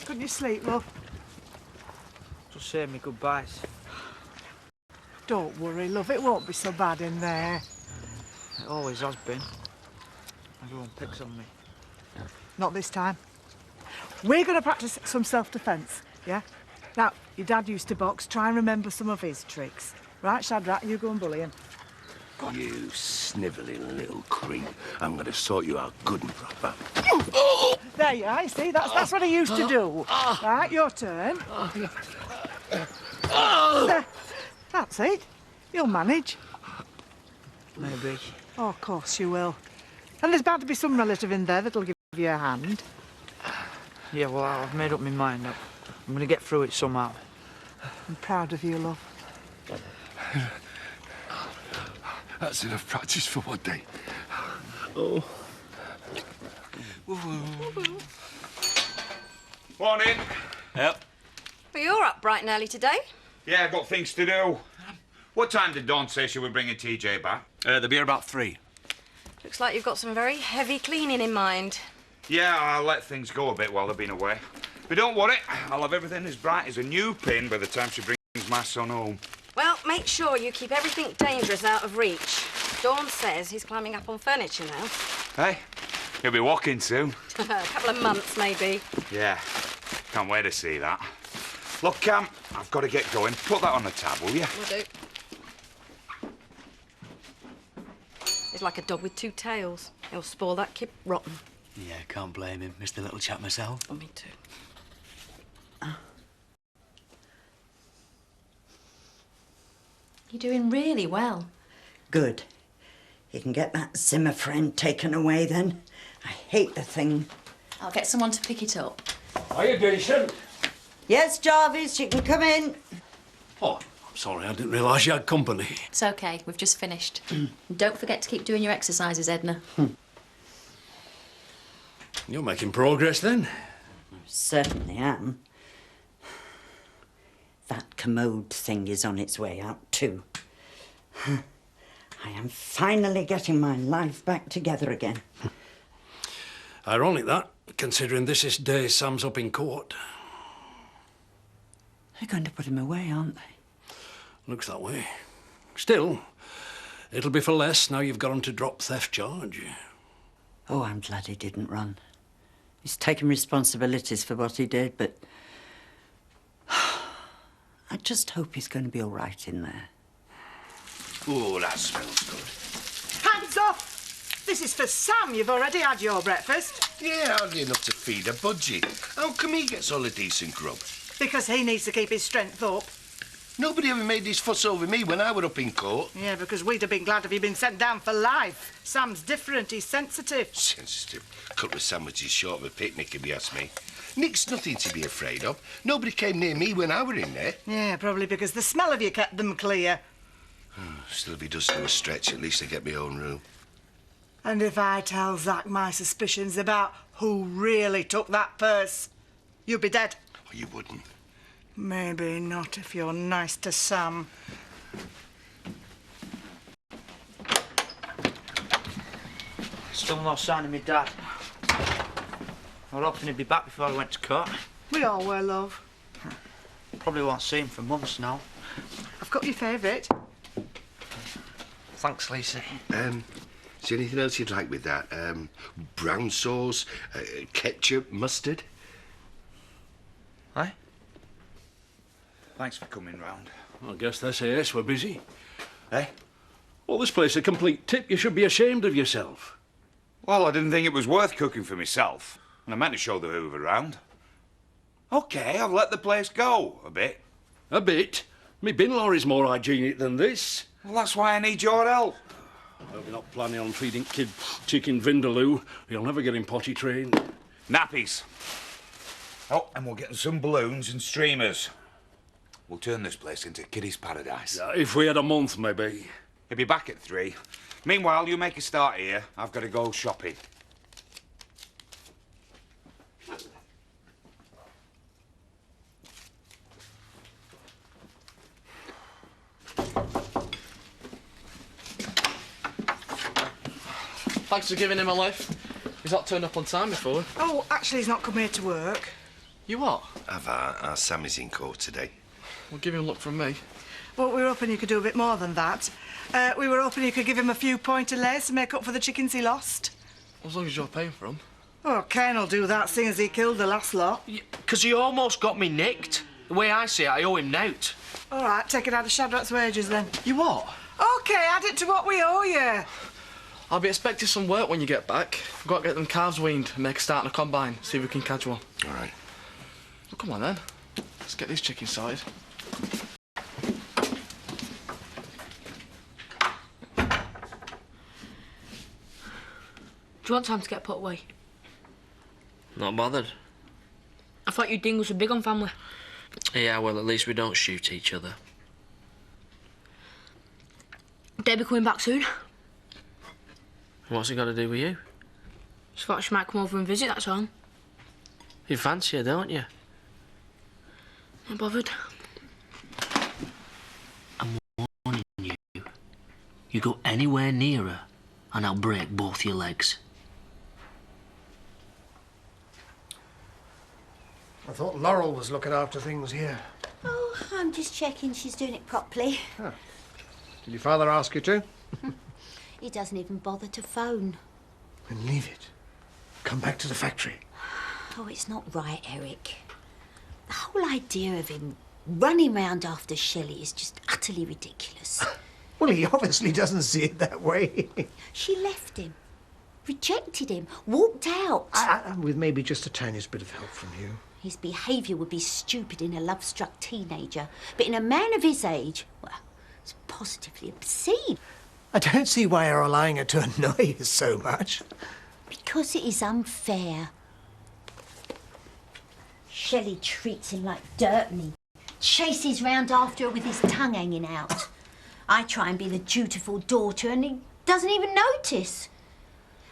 Couldn't you sleep, love? Just say me goodbyes. Don't worry, love. It won't be so bad in there. It always has been. Everyone picks on me. Not this time. We're going to practice some self-defence, yeah? Now, your dad used to box. Try and remember some of his tricks. Right, Shadrach, you go and bully him. You snivelling little creep. I'm going to sort you out good and proper. There you are, you see? That's what he used to do. Right, your turn. That's it. You'll manage. Maybe. Oh, of course you will. And there's bound to be some relative in there that'll give you a hand. Yeah, well, I've made up my mind up. I'm going to get through it somehow. I'm proud of you, love. That's enough practice for one day. Oh. Morning. Yep. Well, you're up bright and early today. Yeah, I've got things to do. What time did Dawn say she would bring a TJ back? They'll be here about 3. Looks like you've got some very heavy cleaning in mind. Yeah, I'll let things go a bit while they've been away. But don't worry, I'll have everything as bright as a new pin by the time she brings my son home. Well, make sure you keep everything dangerous out of reach. Dawn says he's climbing up on furniture now. Hey, he'll be walking soon. A couple of months, maybe. Yeah, can't wait to see that. Look, Cam, I've got to get going. Put that on the tab, will you? Will do. He's like a dog with 2 tails. He'll spoil that kid rotten. Yeah, can't blame him. Missed the little chap myself. Oh, me too. You're doing really well. Good. You can get that Zimmer friend taken away then. I hate the thing. I'll get someone to pick it up. Are you decent? Yes, Jarvis, you can come in. Oh, I'm sorry, I didn't realise you had company. It's okay, we've just finished. And don't forget to keep doing your exercises, Edna. You're making progress then. Certainly am. That commode thing is on its way out too. I am finally getting my life back together again. Ironic that, considering this is day Sam's up in court. They're going to put him away, aren't they? Looks that way. Still, it'll be for less now you've got him to drop theft charge. Oh, I'm glad he didn't run. He's taken responsibilities for what he did, but I just hope he's going to be all right in there. Oh, that smells good. Hands off! This is for Sam. You've already had your breakfast. Yeah, hardly enough to feed a budgie. How come he gets all the decent grub? Because he needs to keep his strength up. Nobody ever made this fuss over me when I were up in court. Yeah, because we'd have been glad if he'd been sent down for life. Sam's different. He's sensitive. Sensitive. Couple of sandwiches short of a picnic, if you ask me. Nick's nothing to be afraid of. Nobody came near me when I were in there. Yeah, probably because the smell of you kept them clear. Still, if he does do a stretch, at least I get my own room. And if I tell Zach my suspicions about who really took that purse, you'll be dead. Oh, you wouldn't. Maybe not if you're nice to Sam. Still no sign of me dad. I was hoping he'd be back before I went to court. We all were, love. Probably won't see him for months now. I've got your favourite. Thanks, Lisa. Is there anything else you'd like with that? Brown sauce, ketchup, mustard? Aye? Thanks for coming round. I guess they say yes, we're busy. Eh? Well, this place a complete tip. You should be ashamed of yourself. Well, I didn't think it was worth cooking for myself. And I meant to show the hoover round. OK, I've let the place go a bit. A bit? Me bin lorry's more hygienic than this. Well, that's why I need your help. I hope you're not planning on feeding kid chicken vindaloo. You'll never get him potty trained. Nappies. Oh, and we'll get some balloons and streamers. We'll turn this place into Kiddie's paradise. If we had a month, maybe. He'll be back at 3. Meanwhile, you make a start here. I've got to go shopping. Thanks for giving him a lift. He's not turned up on time before. Oh, actually, he's not come here to work. You what? Have our Sammy's in court today. Well, give him a look from me. Well, we were hoping you could do a bit more than that. We were hoping you could give him a few pointer lays to make up for the chickens he lost. As long as you're paying for them. Oh, Ken will do that, seeing as he killed the last lot. Because he almost got me nicked. The way I see it, I owe him nout. All right, take it out of Shadrach's wages, then. You what? OK, add it to what we owe you. I'll be expecting some work when you get back. We've got to get them calves weaned and make a start on a combine. See if we can catch one. All right. Well, come on, then. Let's get these chickens started. Do you want time to get put away? Not bothered. I thought you dingoes were big on family. Yeah, well, at least we don't shoot each other. Debbie coming back soon. What's it got to do with you? Just thought she might come over and visit, that's all. You fancy her, don't you? Not bothered. I'm warning you. You go anywhere near her, and I'll break both your legs. I thought Laurel was looking after things here. Oh, I'm just checking she's doing it properly. Huh. Did your father ask you to? He doesn't even bother to phone. Then leave it. Come back to the factory. Oh, it's not right, Eric. The whole idea of him running round after Shelley is just utterly ridiculous. Well, he obviously doesn't see it that way. She left him, rejected him, walked out. With maybe just the tiniest bit of help from you. His behaviour would be stupid in a love-struck teenager, but in a man of his age, well, it's positively obscene. I don't see why you're allowing it to annoy you so much. Because it is unfair. Shelley treats him like dirt and he chases round after her with his tongue hanging out. I try and be the dutiful daughter and he doesn't even notice.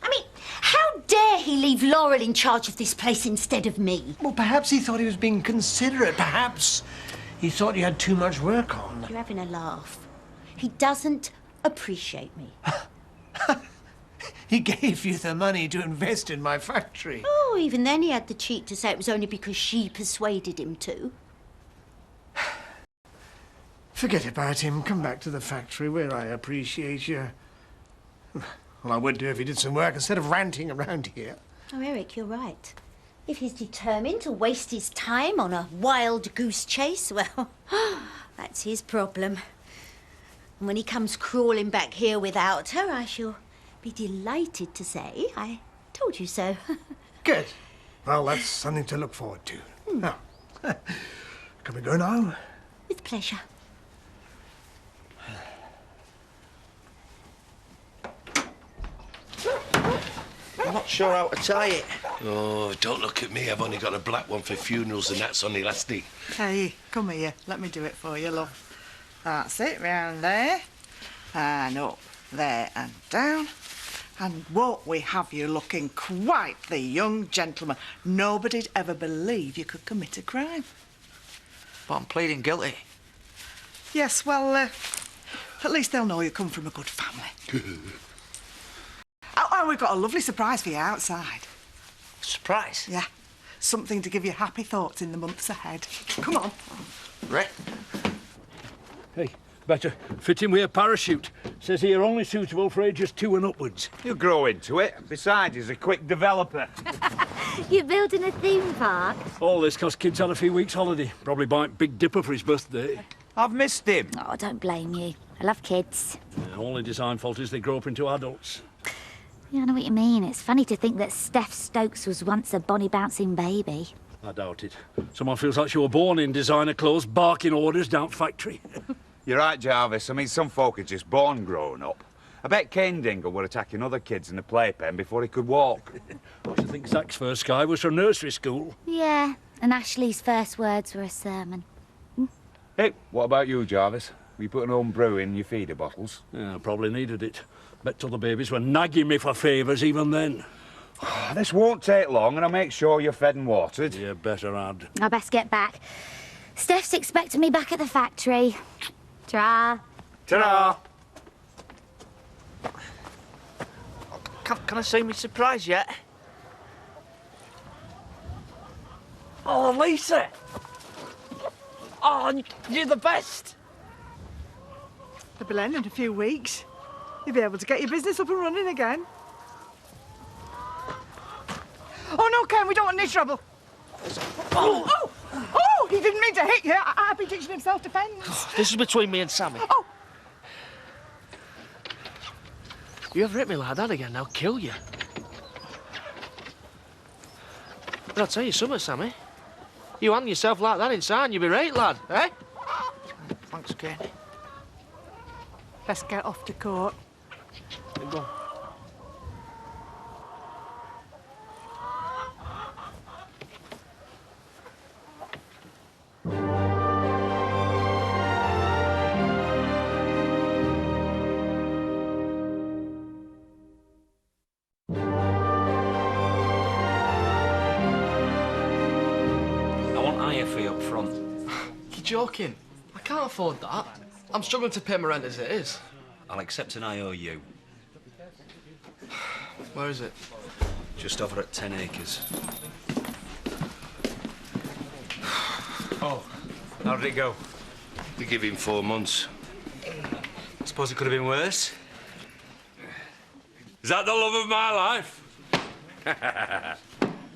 I mean, how dare he leave Laurel in charge of this place instead of me? Well, perhaps he thought he was being considerate. Perhaps he thought you had too much work on. You're having a laugh. He doesn't appreciate me. He gave you the money to invest in my factory. Oh, even then he had the cheek to say it was only because she persuaded him to. Forget about him. Come back to the factory where I appreciate you. Well, I would do if he did some work instead of ranting around here. Oh, Eric, you're right. If he's determined to waste his time on a wild goose chase, well, that's his problem. And when he comes crawling back here without her, I shall be delighted to say I told you so. Good. Well, that's something to look forward to. Now, can we go now? With pleasure. I'm not sure how to tie it. Oh, don't look at me. I've only got a black one for funerals and that's on elastic. Hey, come here. Let me do it for you, love. That's it, round there. And up there and down. And won't we have you looking quite the young gentleman? Nobody'd ever believe you could commit a crime. But I'm pleading guilty. Yes, well, at least they'll know you come from a good family. Oh, we've got a lovely surprise for you outside. Surprise? Yeah. Something to give you happy thoughts in the months ahead. Come on. Right. Hey, better fit him with a parachute. Says here only suitable for ages 2 and upwards. You'll grow into it. Besides, he's a quick developer. You're building a theme park? All this cost kids on a few weeks' holiday. Probably buying Big Dipper for his birthday. I've missed him. Oh, don't blame you. I love kids. Yeah, only design fault is they grow up into adults. Yeah, I know what you mean. It's funny to think that Steph Stokes was once a bonny bouncing baby. I doubt it. Someone feels like she was born in designer clothes, barking orders down factory. You're right, Jarvis. I mean, some folk are just born grown up. I bet Kane Dingle were attacking other kids in the playpen before he could walk. I should think Zach's first guy was from nursery school. Yeah, and Ashley's first words were a sermon. Hey, what about you, Jarvis? Were you putting home brew in your feeder bottles? Yeah, probably needed it. Bet till the babies were nagging me for favours even then. This won't take long, and I'll make sure you're fed and watered. You better add. I best get back. Steph's expecting me back at the factory. Ta-ra. Ta-ra! Can I see me surprise yet? Oh, Lisa! Oh, you're the best! They'll be in a few weeks. You'll be able to get your business up and running again. Oh, no, Ken, we don't want any trouble. Oh, he didn't mean to hit you. I've been teaching him self-defence. This is between me and Sammy. Oh. You ever hit me like that again, I'll kill you. But I'll tell you something, Sammy. You hand yourself like that inside and you'll be right, lad, eh? Thanks, Ken. Let's get off to court. Go. Joking. I can't afford that. I'm struggling to pay my rent as it is. I'll accept an IOU. Where is it? Just over at 10 acres. Oh, how did it go? They give him 4 months. I suppose it could have been worse. Is that the love of my life?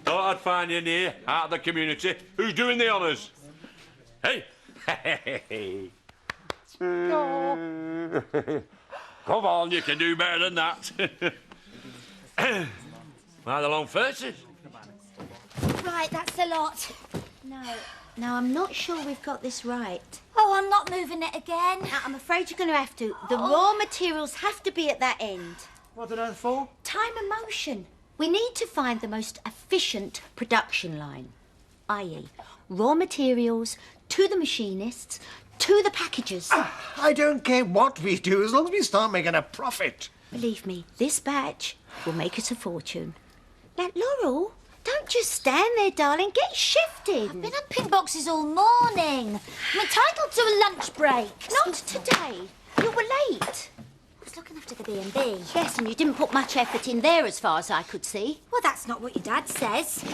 Thought I'd find you near, out of the community. Who's doing the honours? Hey! No. Come on, you can do better than that. Why the long faces? Right, that's a lot. No, I'm not sure we've got this right. Oh, I'm not moving it again. I'm afraid you're going to have to. The raw materials have to be at that end. What on earth for? Time and motion. We need to find the most efficient production line, i.e. raw materials to the machinists, to the packagers. I don't care what we do as long as we start making a profit. Believe me, this batch will make us a fortune. Now, Laurel, don't just stand there, darling. Get shifted. I've been on pink boxes all morning. I'm entitled to a lunch break. Not today. You were late. I was looking after the B&B. Yes, and you didn't put much effort in there as far as I could see. Well, that's not what your dad says.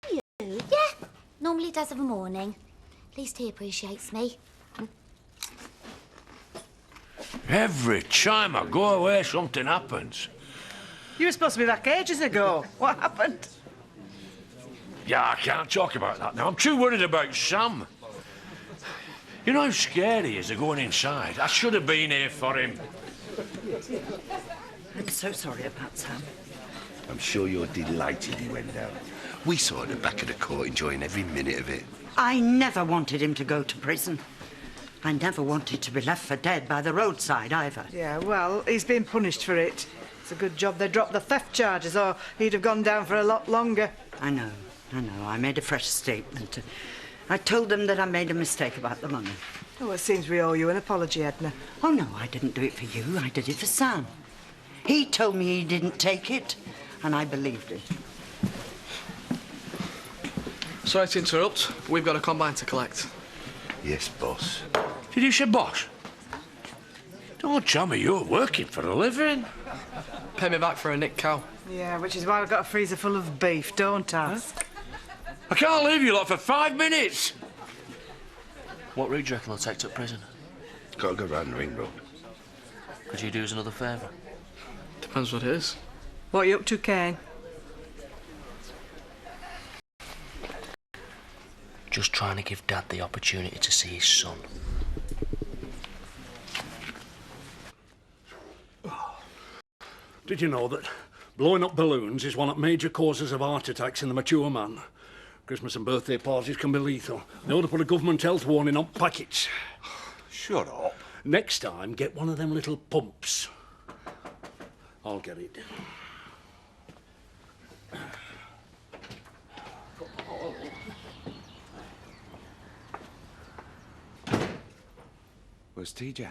You? Yeah, normally does of a morning. At least he appreciates me. Every time I go away, something happens. You were supposed to be back ages ago. What happened? Yeah, I can't talk about that now. I'm too worried about Sam. You know how scared he is of going inside? I should have been here for him. I'm so sorry about Sam. I'm sure you're delighted he went down. We saw at the back of the court enjoying every minute of it. I never wanted him to go to prison. I never wanted to be left for dead by the roadside either. Yeah, well, he's been punished for it. It's a good job they dropped the theft charges, or he'd have gone down for a lot longer. I know. I made a fresh statement. I told them that I made a mistake about the money. Oh, it seems we owe you an apology, Edna. Oh, no, I didn't do it for you. I did it for Sam. He told me he didn't take it, and I believed it. Sorry to interrupt. We've got a combine to collect. Yes, boss. Did you say boss? Don't tell me you're working for a living. Pay me back for a nicked cow. Yeah, which is why we've got a freezer full of beef, don't ask. I can't leave you lot for 5 minutes. What route do you reckon they'll take to prison? Got to go round the ring road. Could you do us another favour? Depends what it is. What are you up to, Kane? Just trying to give Dad the opportunity to see his son. Did you know that blowing up balloons is one of the major causes of heart attacks in the mature man? Christmas and birthday parties can be lethal. They ought to put a government health warning on packets. Shut up. Next time, get one of them little pumps. I'll get it. Where's TJ?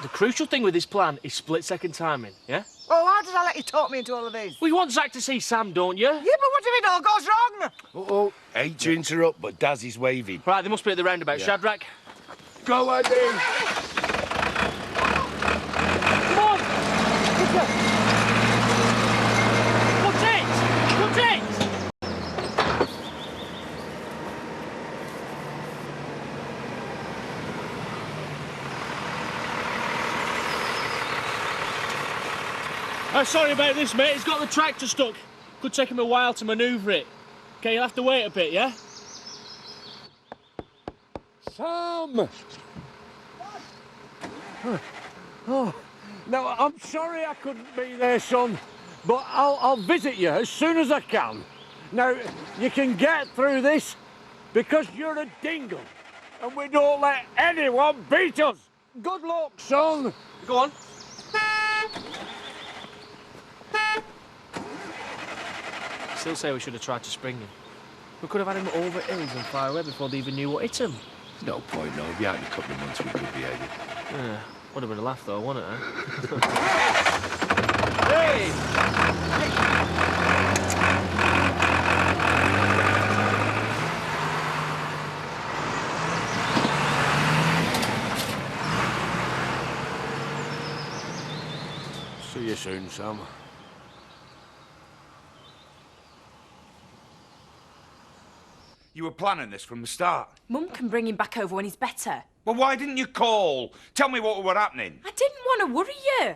The crucial thing with this plan is split-second timing, yeah? Oh, how did I let you talk me into all of this? Well, you want Zach to see Sam, don't you? Yeah, but what if it all goes wrong? Uh-oh. Hate to interrupt, but Daz is waving. Right, they must be at the roundabout. Yeah. Shadrach. Go, Eddie! Come on! What's it? Sorry about this, mate. He's got the tractor stuck. Could take him a while to manoeuvre it. Okay, you'll have to wait a bit, yeah? Sam! Oh, no, I'm sorry I couldn't be there, son, but I'll visit you as soon as I can. Now, you can get through this because you're a dingle and we don't let anyone beat us. Good luck, son. Go on. Still say we should have tried to spring him. We could have had him over hills and far away before they even knew what hit him. There's no point, no. It'll be out in a couple of months we could be headed. Yeah, would have been a laugh though, wouldn't it, eh? Hey! See you soon, Sam. You were planning this from the start. Mum can bring him back over when he's better. Well, why didn't you call? Tell me what were happening. I didn't want to worry you.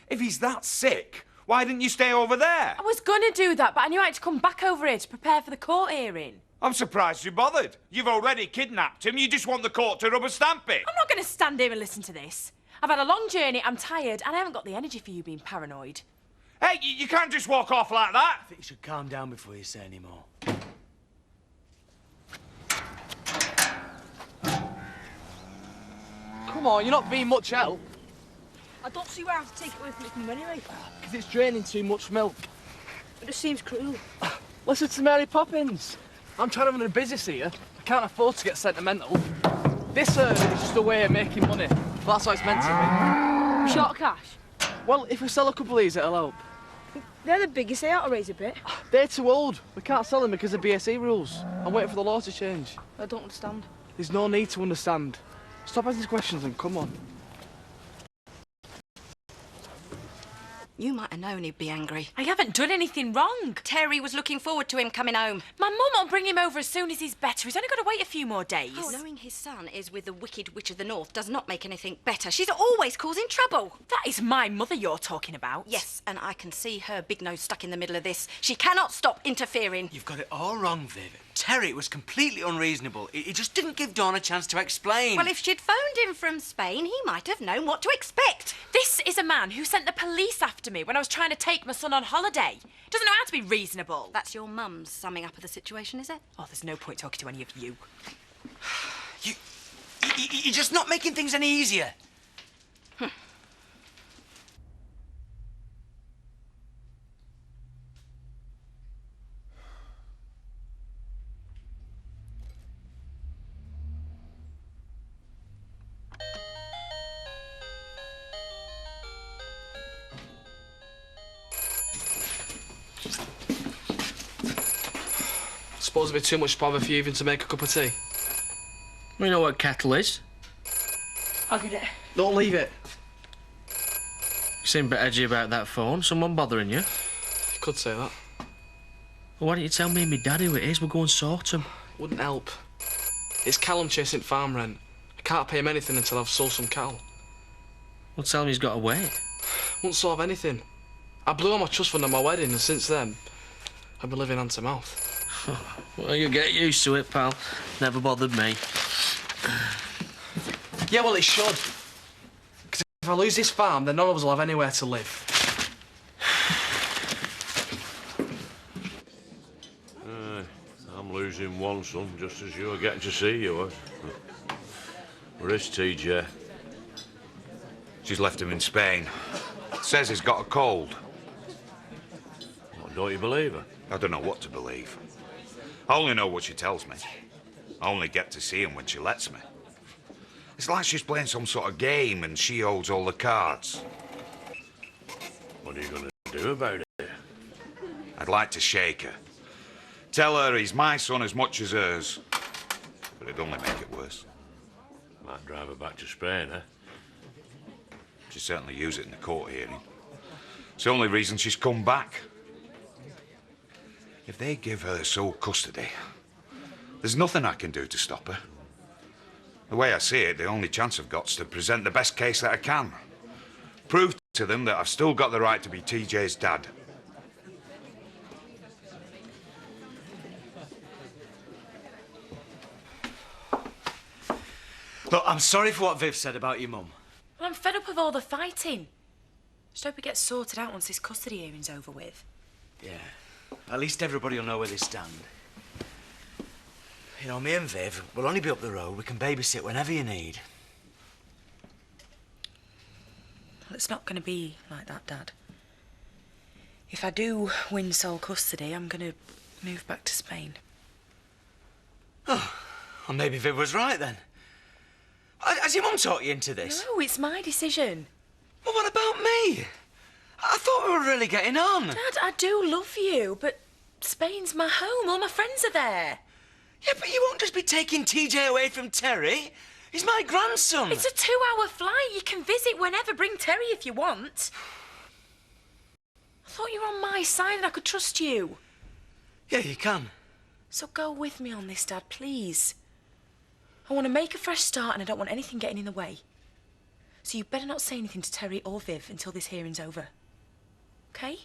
If he's that sick, why didn't you stay over there? I was going to do that, but I knew I had to come back over here to prepare for the court hearing. I'm surprised you bothered. You've already kidnapped him. You just want the court to rubber stamp it. I'm not going to stand here and listen to this. I've had a long journey, I'm tired, and I haven't got the energy for you being paranoid. Hey, you can't just walk off like that. I think you should calm down before you say any more. Come on, you're not being much help. I don't see why I have to take it away from him anyway. Because it's draining too much milk. It just seems cruel. Listen to Mary Poppins. I'm trying to run a business here. I can't afford to get sentimental. This is just a way of making money. Well, that's how it's meant to be. Short of cash? Well, if we sell a couple of these, it'll help. They're the biggest, they ought to raise a bit. They're too old. We can't sell them because of BSE rules. I'm waiting for the law to change. I don't understand. There's no need to understand. Stop asking questions and come on. You might have known he'd be angry. I haven't done anything wrong. Terry was looking forward to him coming home. My mum will bring him over as soon as he's better. He's only got to wait a few more days. Oh, knowing his son is with the Wicked Witch of the North does not make anything better. She's always causing trouble. That is my mother you're talking about. Yes, and I can see her big nose stuck in the middle of this. She cannot stop interfering. You've got it all wrong, Viv. Terry was completely unreasonable. He just didn't give Dawn a chance to explain. Well, if she'd phoned him from Spain, he might have known what to expect. This is a man who sent the police after me when I was trying to take my son on holiday. Doesn't know how to be reasonable. That's your mum's summing up of the situation, is it? Oh, there's no point talking to any of you. You're just not making things any easier. Suppose it'd be too much bother for you even to make a cup of tea. We know what kettle is. I'll get it. Don't leave it. You seem a bit edgy about that phone. Someone bothering you? You could say that. Well, why don't you tell me and my daddy who it is? We'll go and sort him. Wouldn't help. It's Callum chasing farm rent. I can't pay him anything until I've sold some cattle. Well, tell him he's got to wait. Won't solve anything. I blew all my trust fund on my wedding, and since then, I've been living hand to mouth. Well, you get used to it, pal. Never bothered me. Yeah, well, it should. Because if I lose this farm, then none of us will have anywhere to live. I'm losing one son just as you're getting to see yours. Where is TJ? She's left him in Spain. Says he's got a cold. What, don't you believe her? I don't know what to believe. I only know what she tells me. I only get to see him when she lets me. It's like she's playing some sort of game and she holds all the cards. What are you going to do about it? I'd like to shake her. Tell her he's my son as much as hers. But it'd only make it worse. Might drive her back to Spain, eh? She'd certainly use it in the court hearing. It's the only reason she's come back. If they give her sole custody, there's nothing I can do to stop her. The way I see it, the only chance I've got's to present the best case that I can. Prove to them that I've still got the right to be TJ's dad. Look, I'm sorry for what Viv said about your mum. Well, I'm fed up of all the fighting. Just hope it gets sorted out once this custody hearing's over with. Yeah. At least everybody will know where they stand. You know, me and Viv, we'll only be up the road. We can babysit whenever you need. Well, it's not going to be like that, Dad. If I do win sole custody, I'm going to move back to Spain. Oh, well, maybe Viv was right then. Has your mum talked you into this? No, it's my decision. Well, what about me? I thought we were really getting on. Dad, I do love you, but Spain's my home. All my friends are there. Yeah, but you won't just be taking TJ away from Terry. He's my grandson. It's a 2-hour flight. You can visit whenever. Bring Terry if you want. I thought you were on my side and I could trust you. Yeah, you can. So go with me on this, Dad, please. I want to make a fresh start and I don't want anything getting in the way. So you better not say anything to Terry or Viv until this hearing's over. Okay?